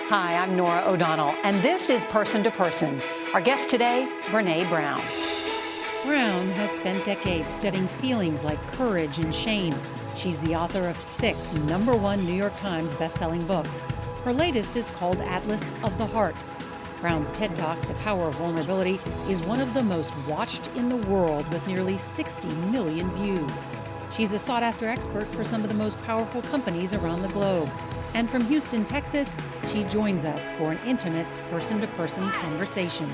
Hi, I'm Norah O'Donnell, and this is Person to Person. Our guest today, Brené Brown. Brown has spent decades studying feelings like courage and shame. She's the author of 6 #1 New York Times bestselling books. Her latest is called Atlas of the Heart. Brown's TED Talk, The Power of Vulnerability, is one of the most watched in the world with nearly 60 million views. She's a sought-after expert for some of the most powerful companies around the globe. And from Houston, Texas, she joins us for an intimate person-to-person conversation.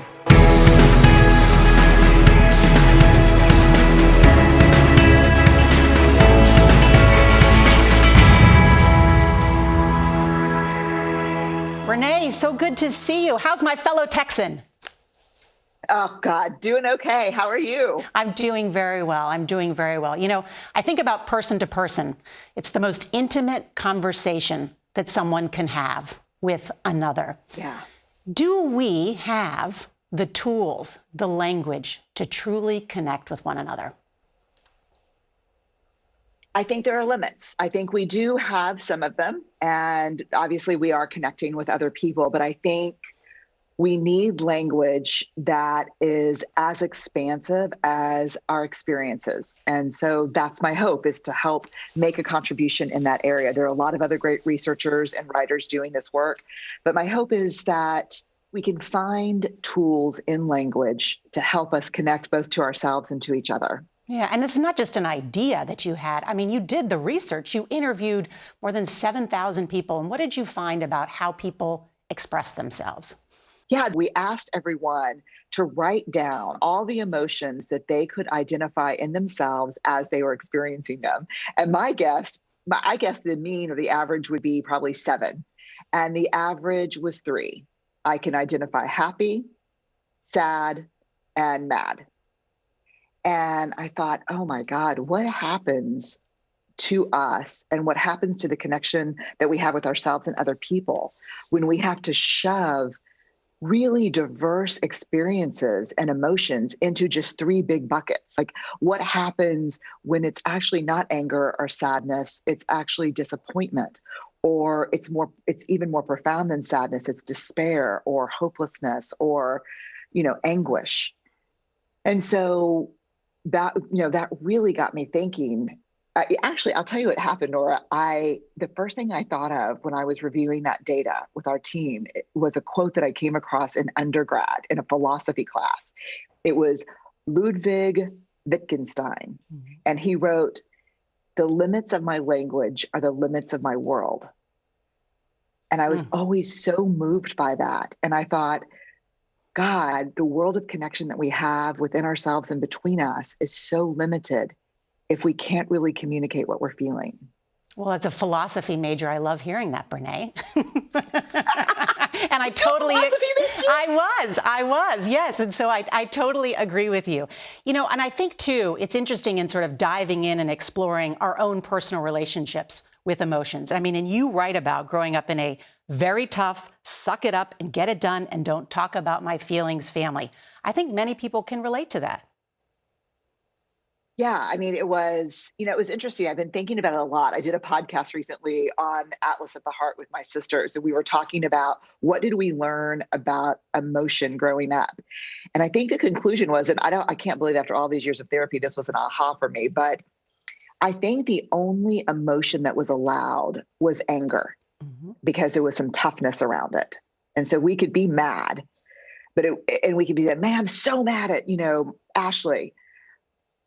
Brené, so good to see you. How's my fellow Texan? Oh, God, doing okay. How are you? I'm doing very well. You know, I think about person to person. It's the most intimate conversation that someone can have with another. Yeah. Do we have the tools, the language to truly connect with one another? I think there are limits. I think we do have some of them. And obviously we are connecting with other people, but I think we need language that is as expansive as our experiences. And so that's my hope, is to help make a contribution in that area. There are a lot of other great researchers and writers doing this work, but my hope is that we can find tools in language to help us connect both to ourselves and to each other. Yeah, and this is not just an idea that you had. I mean, you did the research. You interviewed more than 7,000 people. And what did you find about how people express themselves? Yeah, we asked everyone to write down all the emotions that they could identify in themselves as they were experiencing them. And I guess the mean or the average would be probably 7. And the average was 3. I can identify happy, sad, and mad. And I thought, oh my God, what happens to us and what happens to the connection that we have with ourselves and other people when we have to shove really diverse experiences and emotions into just 3 big buckets? Like, what happens when it's actually not anger or sadness, it's actually disappointment, or it's even more profound than sadness, it's despair or hopelessness or, anguish. And so that really got me thinking. Actually, I'll tell you what happened, Nora. The first thing I thought of when I was reviewing that data with our team was a quote that I came across in undergrad in a philosophy class. It was Ludwig Wittgenstein, and he wrote, "The limits of my language are the limits of my world." And I was always so moved by that. And I thought, God, the world of connection that we have within ourselves and between us is so limited if we can't really communicate what we're feeling. Well, as a philosophy major, I love hearing that, Brené. And I totally, I was, yes. And so I totally agree with you. And I think too, it's interesting in sort of diving in and exploring our own personal relationships with emotions. I mean, and you write about growing up in a very tough, suck it up and get it done and don't talk about my feelings family. I think many people can relate to that. Yeah, I mean, it was interesting. I've been thinking about it a lot. I did a podcast recently on Atlas of the Heart with my sisters, and we were talking about what did we learn about emotion growing up. And I think the conclusion was, and I can't believe after all these years of therapy, this was an aha for me, but I think the only emotion that was allowed was anger, because there was some toughness around it. And so we could be mad, and we could be like, man, I'm so mad at, Ashley.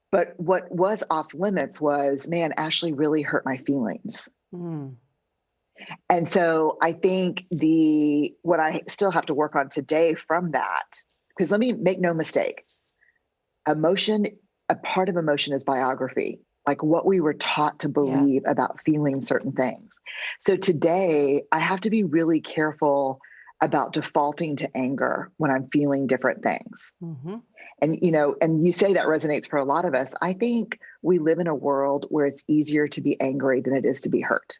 But what was off limits was, man, Ashley really hurt my feelings. And so I think what I still have to work on today from that, because let me make no mistake, a part of emotion is biography, like what we were taught to believe about feeling certain things. So today I have to be really careful about defaulting to anger when I'm feeling different things. And, and you say that resonates for a lot of us. I think we live in a world where it's easier to be angry than it is to be hurt.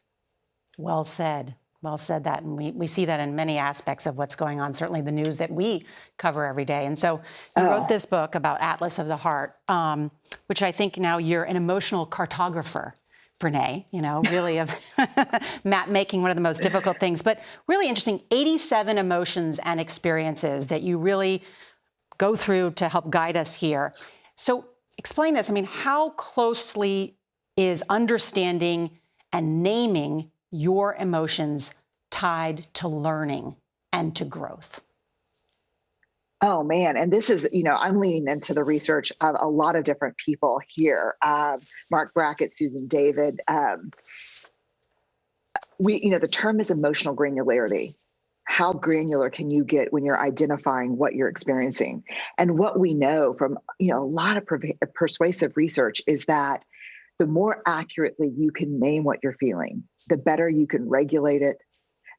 Well said. Well said that. And we see that in many aspects of what's going on, certainly the news that we cover every day. And so you wrote this book about Atlas of the Heart, which I think now you're an emotional cartographer Brené, really of map making one of the most difficult things, but really interesting, 87 emotions and experiences that you really go through to help guide us here. So explain this. I mean, how closely is understanding and naming your emotions tied to learning and to growth? Oh, man. And this is, I'm leaning into the research of a lot of different people here. Mark Brackett, Susan David. The term is emotional granularity. How granular can you get when you're identifying what you're experiencing? And what we know from, a lot of persuasive research is that the more accurately you can name what you're feeling, the better you can regulate it,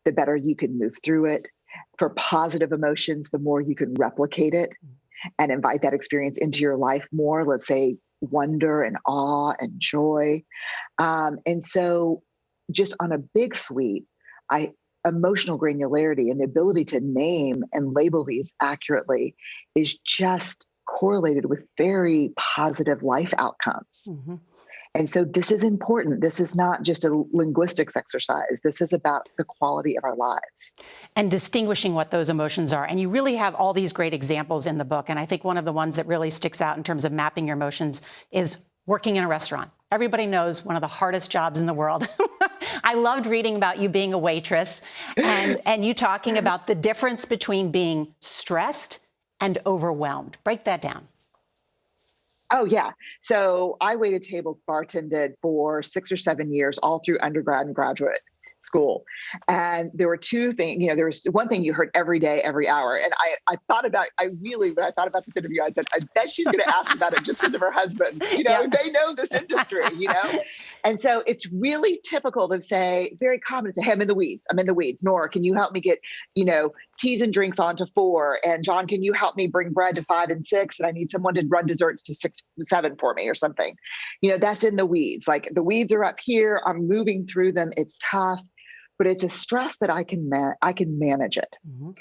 the better you can move through it. For positive emotions, the more you can replicate it and invite that experience into your life more, let's say wonder and awe and joy. And so just on a big sweep, emotional granularity and the ability to name and label these accurately is just correlated with very positive life outcomes. Mm-hmm. And so this is important. This is not just a linguistics exercise. This is about the quality of our lives. And distinguishing what those emotions are. And you really have all these great examples in the book. And I think one of the ones that really sticks out in terms of mapping your emotions is working in a restaurant. Everybody knows one of the hardest jobs in the world. I loved reading about you being a waitress and you talking about the difference between being stressed and overwhelmed. Break that down. Oh, yeah. So I waited tables, bartended for 6 or 7 years, all through undergrad and graduate school. And there were two things, there was one thing you heard every day, every hour. And I thought about, when I thought about this interview, I said, I bet she's going to ask about it just because of her husband. They know this industry, And so it's really typical to say, very common to say, hey, I'm in the weeds. Norah, can you help me get, teas and drinks on to 4? And John, can you help me bring bread to 5 and 6? And I need someone to run desserts to 6, 7 for me or something. That's in the weeds. Like the weeds are up here. I'm moving through them. It's tough, but it's a stress that I can manage it. Mm-hmm.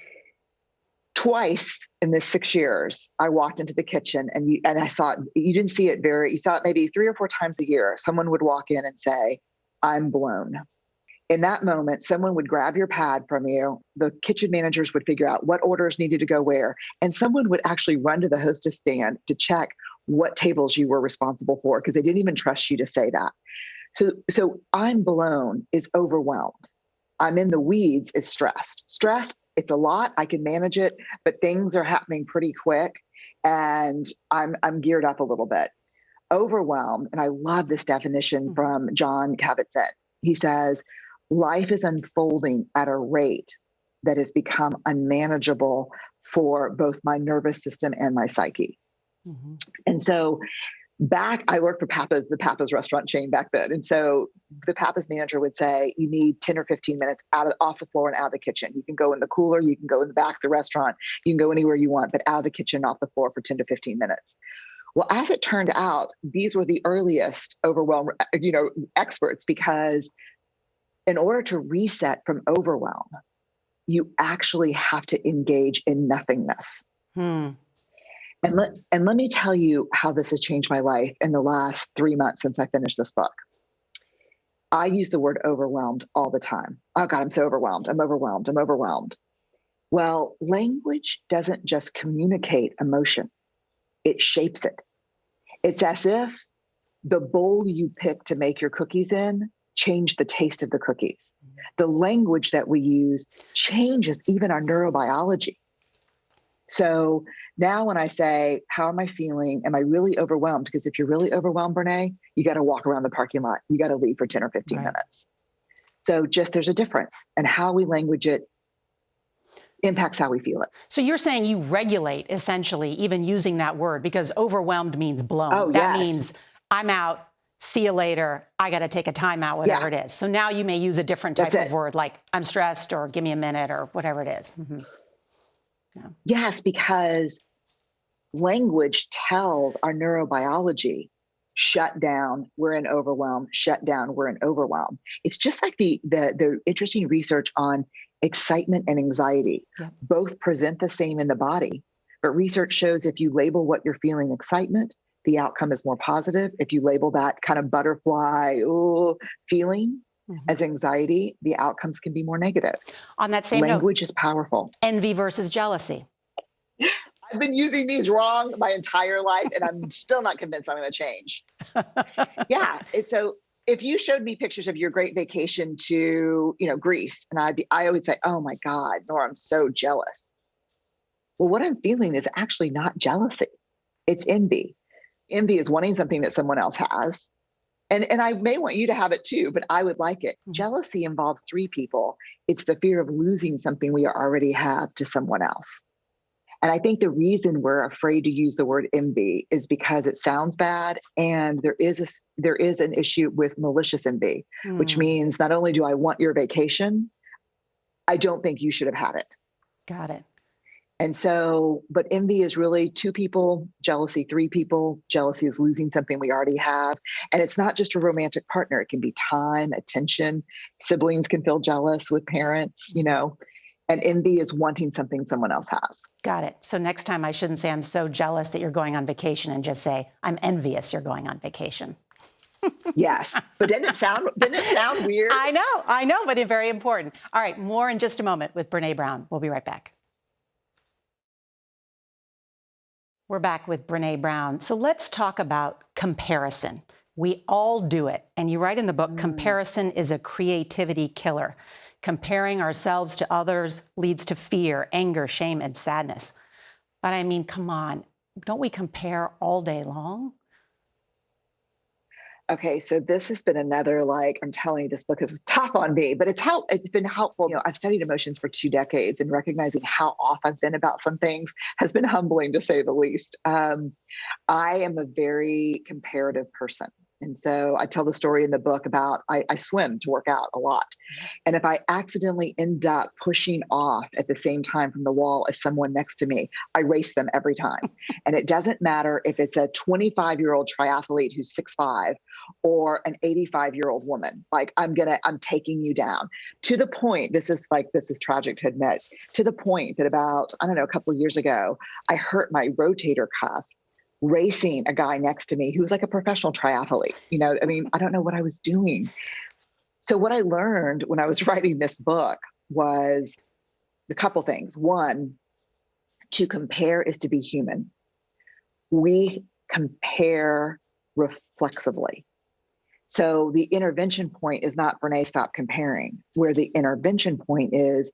Twice in this 6 years, I walked into the kitchen and I saw it. You saw it maybe 3 or 4 times a year. Someone would walk in and say, I'm blown. In that moment, someone would grab your pad from you. The kitchen managers would figure out what orders needed to go where. And someone would actually run to the hostess stand to check what tables you were responsible for because they didn't even trust you to say that. So I'm blown is overwhelmed. I'm in the weeds is stressed. Stress, it's a lot. I can manage it, but things are happening pretty quick and I'm geared up a little bit. Overwhelmed, and I love this definition from Jon Kabat-Zinn. He says, life is unfolding at a rate that has become unmanageable for both my nervous system and my psyche. Mm-hmm. And so I worked for the Pappas restaurant chain back then. And so the Pappas manager would say, you need 10 or 15 minutes off the floor and out of the kitchen. You can go in the cooler, you can go in the back of the restaurant, you can go anywhere you want, but out of the kitchen, off the floor for 10 to 15 minutes. Well, as it turned out, these were the earliest overwhelm, experts, because in order to reset from overwhelm, you actually have to engage in nothingness. And let me tell you how this has changed my life in the last 3 months since I finished this book. I use the word overwhelmed all the time. Oh God, I'm so overwhelmed. I'm overwhelmed. Well, language doesn't just communicate emotion. It shapes it. It's as if the bowl you pick to make your cookies in changed the taste of the cookies. The language that we use changes even our neurobiology. So now when I say, how am I feeling? Am I really overwhelmed? Because if you're really overwhelmed, Brené, you got to walk around the parking lot. You got to leave for 10 or 15 minutes. So there's a difference, and how we language it impacts how we feel it. So you're saying you regulate, essentially, even using that word, because overwhelmed means blown. Oh, that means I'm out, see you later, I got to take a time out, whatever it is. So now you may use a different type of word, like I'm stressed or give me a minute or whatever it is. Mm-hmm. Yes, because language tells our neurobiology, shut down, we're in overwhelm, shut down, we're in overwhelm. It's just like the interesting research on excitement and anxiety. Both present the same in the body, but research shows if you label what you're feeling excitement, the outcome is more positive. If you label that kind of butterfly feeling as anxiety, the outcomes can be more negative. On that same Language note, is powerful. envy versus jealousy. I've been using these wrong my entire life, and I'm still not convinced I'm going to change. Yeah. So if you showed me pictures of your great vacation to, Greece, and I would say, oh my God, Nora, I'm so jealous. Well, what I'm feeling is actually not jealousy. It's envy. Envy is wanting something that someone else has. And I may want you to have it too, but I would like it. Jealousy involves three people. It's the fear of losing something we already have to someone else. And I think the reason we're afraid to use the word envy is because it sounds bad. And there is an issue with malicious envy, which means not only do I want your vacation, I don't think you should have had it. Got it. And so, but envy is really two people, jealousy, three people. Jealousy is losing something we already have. And it's not just a romantic partner. It can be time, attention. Siblings can feel jealous with parents, and envy is wanting something someone else has. Got it. So next time I shouldn't say I'm so jealous that you're going on vacation and just say I'm envious you're going on vacation. Yes. But didn't it sound weird? I know, but it's very important. All right. More in just a moment with Brené Brown. We'll be right back. We're back with Brené Brown. So let's talk about comparison. We all do it. And you write in the book, comparison is a creativity killer. Comparing ourselves to others leads to fear, anger, shame, and sadness. But I mean, come on, don't we compare all day long? Okay, so this has been another, I'm telling you, this book is tough on me, but it's been helpful. I've studied emotions for 2 decades, and recognizing how off I've been about some things has been humbling, to say the least. I am a very comparative person. And so I tell the story in the book about I swim to work out a lot. And if I accidentally end up pushing off at the same time from the wall as someone next to me, I race them every time. And it doesn't matter if it's a 25-year-old triathlete who's 6'5" or an 85-year-old woman. I'm taking you down, to the point, this is tragic to admit, to the point that about, a couple of years ago, I hurt my rotator cuff racing a guy next to me who was like a professional triathlete. I don't know what I was doing. So what I learned when I was writing this book was a couple things. One, to compare is to be human. We compare reflexively. So the intervention point is not, Brené, stop comparing. Where the intervention point is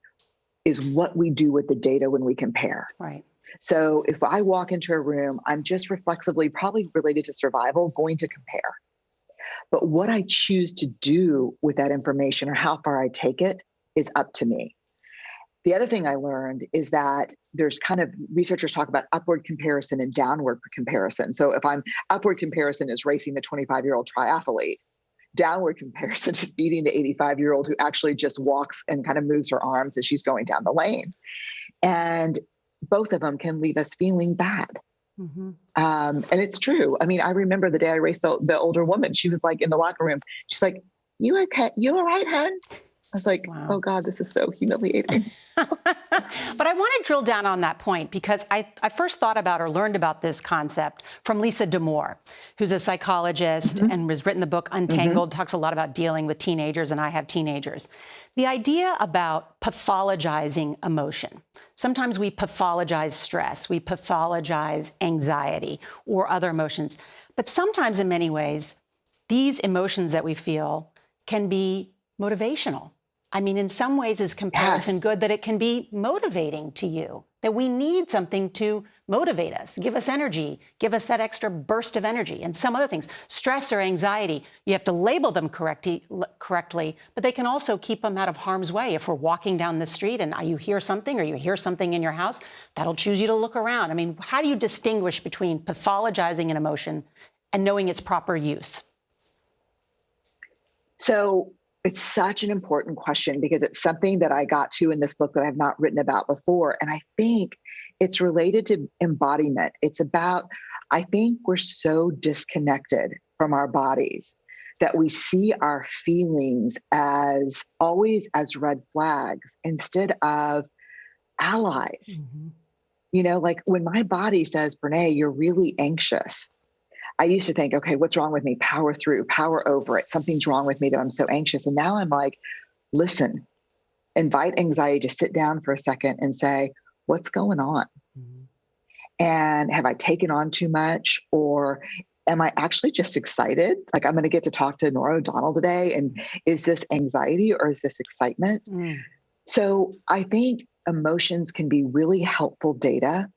what we do with the data when we compare. Right. So if I walk into a room, I'm just reflexively, probably related to survival, going to compare. But what I choose to do with that information or how far I take it is up to me. The other thing I learned is that there's researchers talk about upward comparison and downward comparison. So if upward comparison is racing the 25-year-old triathlete, downward comparison is beating the 85-year-old who actually just walks and kind of moves her arms as she's going down the lane. And both of them can leave us feeling bad. And it's true. I remember the day I raced the older woman. She was in the locker room. She's like, "You okay? You all right, hon?" I was like, wow. Oh God, this is so humiliating. But I want to drill down on that point because I first thought about or learned about this concept from Lisa D'Amour, who's a psychologist and has written the book Untangled, talks a lot about dealing with teenagers, and I have teenagers. The idea about pathologizing emotion. Sometimes we pathologize stress, we pathologize anxiety or other emotions. But sometimes in many ways, these emotions that we feel can be motivational. In some ways, is comparison good that it can be motivating to you, that we need something to motivate us, give us energy, give us that extra burst of energy, and some other things. Stress or anxiety, you have to label them correctly, but they can also keep them out of harm's way. If we're walking down the street and you hear something or you hear something in your house, that'll choose you to look around. How do you distinguish between pathologizing an emotion and knowing its proper use? So it's such an important question because it's something that I got to in this book that I've not written about before. And I think it's related to embodiment. It's about, I think we're so disconnected from our bodies that we see our feelings as always as red flags instead of allies. When my body says, Brené, you're really anxious, I used to think, okay, what's wrong with me? Power through, power over it. Something's wrong with me that I'm so anxious. And now I'm like, listen, invite anxiety to sit down for a second and say, what's going on? Mhm. And have I taken on too much? Or am I actually just excited? Like, I'm going to get to talk to Norah O'Donnell today. And is this anxiety or is this excitement? Mm. So I think emotions can be really helpful data,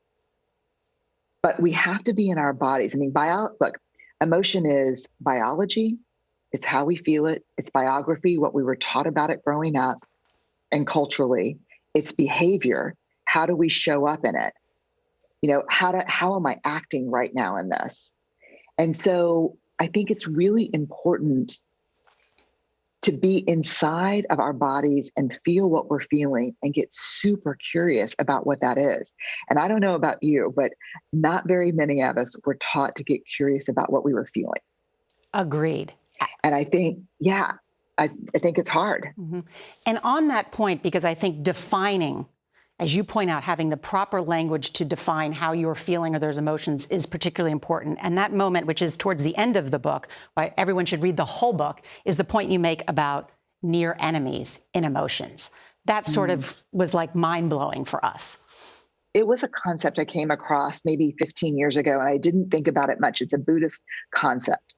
but we have to be in our bodies. I mean, look, emotion is biology. It's how we feel it. It's biography, what we were taught about it growing up and culturally. It's behavior. How do we show up in it? How am I acting right now in this? And so I think it's really important to be inside of our bodies and feel what we're feeling and get super curious about what that is. And I don't know about you, but not very many of us were taught to get curious about what we were feeling. Agreed. And I think, I think it's hard. Mm-hmm. And on that point, because I think defining, as you point out, having the proper language to define how you're feeling or those emotions is particularly important. And that moment, which is towards the end of the book, why everyone should read the whole book, is the point you make about near enemies in emotions. That sort of was like mind-blowing for us. It was a concept I came across maybe 15 years ago, and I didn't think about it much. It's a Buddhist concept.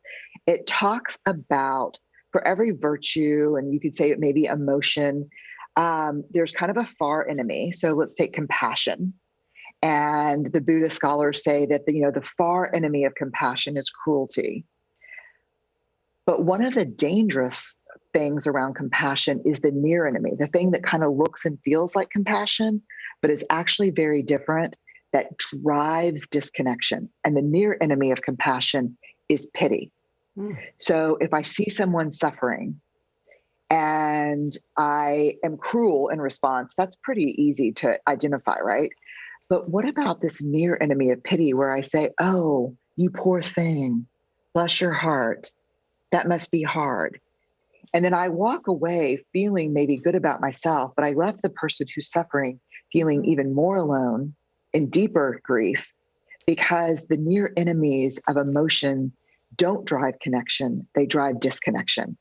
It talks about, for every virtue, and you could say it may be emotion, there's kind of a far enemy. So let's take compassion. And the Buddhist scholars say that the far enemy of compassion is cruelty. But one of the dangerous things around compassion is the near enemy, the thing that kind of looks and feels like compassion, but is actually very different, that drives disconnection. And the near enemy of compassion is pity. So if I see someone suffering and I am cruel in response, that's pretty easy to identify, right? But what about this near enemy of pity where I say, oh, you poor thing, bless your heart, that must be hard. And then I walk away feeling maybe good about myself, but I left the person who's suffering feeling even more alone in deeper grief, because the near enemies of emotion don't drive connection, they drive disconnection.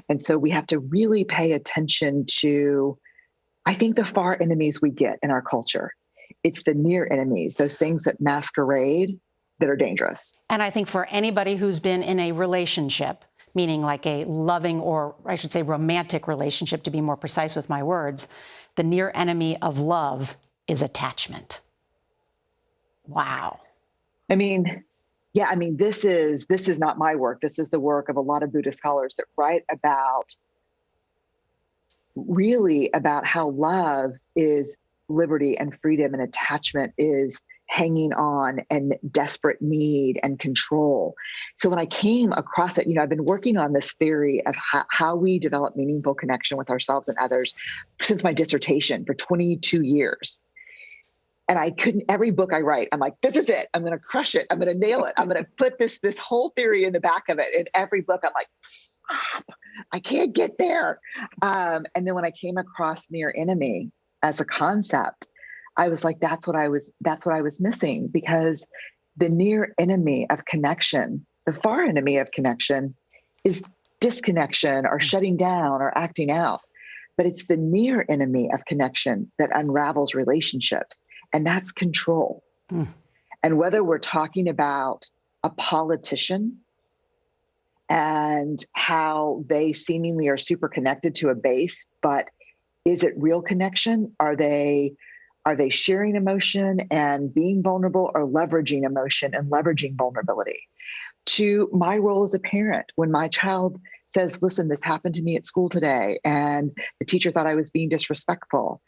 And so we have to really pay attention to, I think, the far enemies we get in our culture. It's the near enemies, those things that masquerade, that are dangerous. And I think for anybody who's been in a relationship, meaning like a loving, or I should say romantic relationship, to be more precise with my words, the near enemy of love is attachment. Wow. This is not my work. This is the work of a lot of Buddhist scholars that write about how love is liberty and freedom, and attachment is hanging on and desperate need and control. So when I came across it, I've been working on this theory of how we develop meaningful connection with ourselves and others since my dissertation for 22 years. And every book I write, I'm like, this is it. I'm going to crush it. I'm going to nail it. I'm going to put this whole theory in the back of it. In every book, I'm like, I can't get there. And then when I came across near enemy as a concept, I was like, that's what I was missing, because the near enemy of connection, the far enemy of connection, is disconnection or shutting down or acting out. But it's the near enemy of connection that unravels relationships, and that's control. And whether we're talking about a politician and how they seemingly are super connected to a base, but is it real connection? Are they sharing emotion and being vulnerable, or leveraging emotion and leveraging vulnerability? To my role as a parent, when my child says, listen, this happened to me at school today, and the teacher thought I was being disrespectful.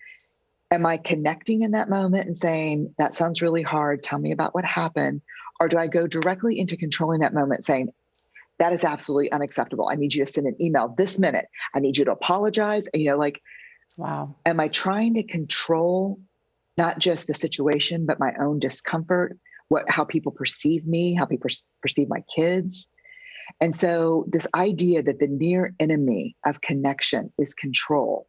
Am I connecting in that moment and saying, that sounds really hard, tell me about what happened? Or do I go directly into controlling that moment, saying, that is absolutely unacceptable. I need you to send an email this minute. I need you to apologize. Wow. Am I trying to control not just the situation, but my own discomfort, how people perceive me, how people perceive my kids? And so this idea that the near enemy of connection is control,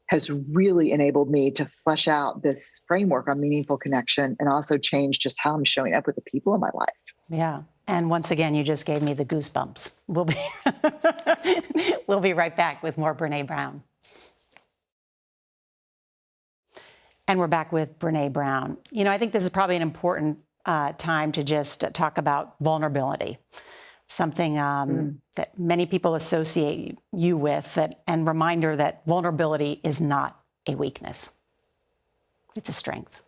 has really enabled me to flesh out this framework on meaningful connection and also change just how I'm showing up with the people in my life. Yeah. And once again, you just gave me the goosebumps. We'll be right back with more Brené Brown. And we're back with Brené Brown. You know, I think this is probably an important time to just talk about vulnerability, something that many people associate you with, and reminder that vulnerability is not a weakness. It's a strength.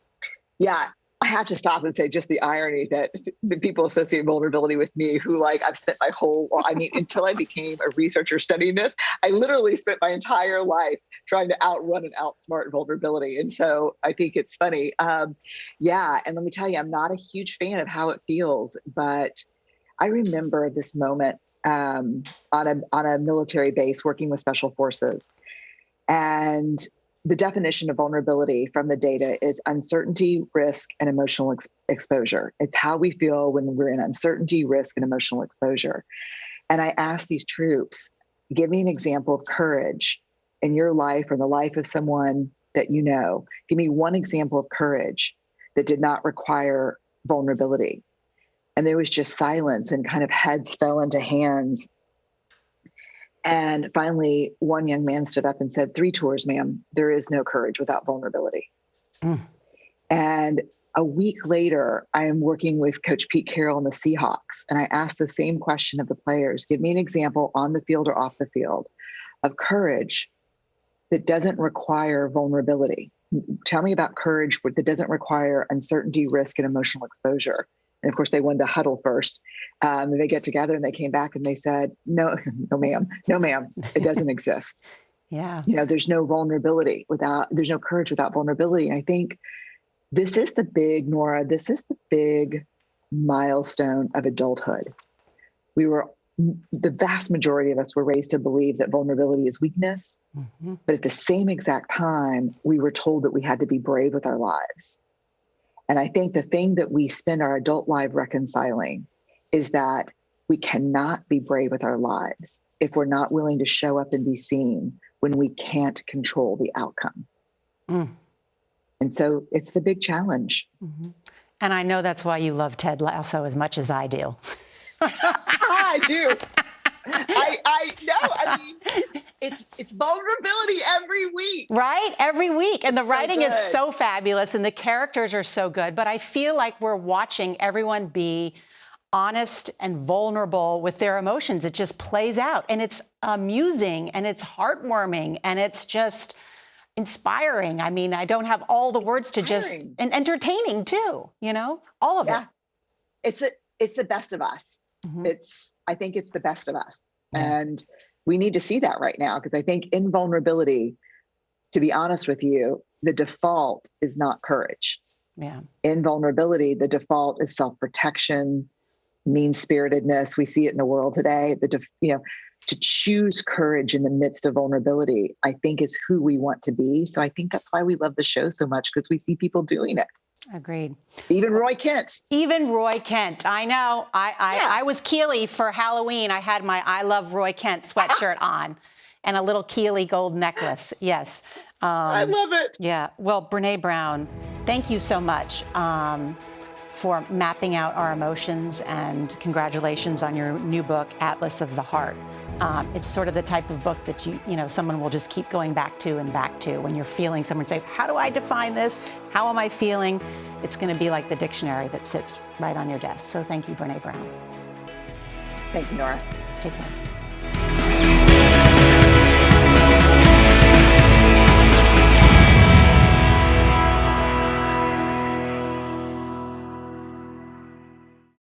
Yeah, I have to stop and say just the irony that the people associate vulnerability with me who, like, I've spent my whole, until I became a researcher studying this, I literally spent my entire life trying to outrun and outsmart vulnerability. And so I think it's funny. Yeah. And let me tell you, I'm not a huge fan of how it feels, but I remember this moment on a military base working with special forces. And the definition of vulnerability from the data is uncertainty, risk, and emotional exposure. It's how we feel when we're in uncertainty, risk, and emotional exposure. And I asked these troops, give me an example of courage in your life or the life of someone that you know. Give me one example of courage that did not require vulnerability. And there was just silence, and kind of heads fell into hands. And finally, one young man stood up and said, 3 tours, ma'am. There is no courage without vulnerability. And a week later, I am working with Coach Pete Carroll and the Seahawks. And I asked the same question of the players. Give me an example on the field or off the field of courage that doesn't require vulnerability. Tell me about courage that doesn't require uncertainty, risk, and emotional exposure. And of course, they wanted to huddle first. And they get together and they came back and they said, no, ma'am, it doesn't exist. Yeah. You know, there's no vulnerability there's no courage without vulnerability. And I think this is the big milestone of adulthood. The vast majority of us were raised to believe that vulnerability is weakness. But at the same exact time, we were told that we had to be brave with our lives. And I think the thing that we spend our adult life reconciling is that we cannot be brave with our lives if we're not willing to show up and be seen when we can't control the outcome. And so it's the big challenge. And I know that's why you love Ted Lasso as much as I do. I do. I mean, it's vulnerability every week. Right? Every week. And the writing is good. so fabulous and the characters are so good. But I feel like we're watching everyone be honest and vulnerable with their emotions. It just plays out. And it's amusing and it's heartwarming and it's just inspiring. I mean, I don't have all the words to just, and entertaining too, you know, all of it. It's the best of us. I think it's the best of us. And we need to see that right now, because I think in vulnerability, to be honest with you, the default is not courage. In vulnerability, the default is self-protection, mean-spiritedness. We see it in the world today. To choose courage in the midst of vulnerability, I think is who we want to be. So I think that's why we love the show so much, because we see people doing it. Agreed. Even Roy Kent. I know. I was Keely for Halloween. I had my I Love Roy Kent sweatshirt on and a little Keely gold necklace. Yes. I love it. Yeah. Well, Brené Brown, thank you so much for mapping out our emotions, and congratulations on your new book, Atlas of the Heart. It's sort of the type of book that someone will just keep going back to when you're feeling. Someone say, how do I define this? How am I feeling? It's going to be like the dictionary that sits right on your desk. So thank you, Brené Brown. Thank you, Nora. Take care.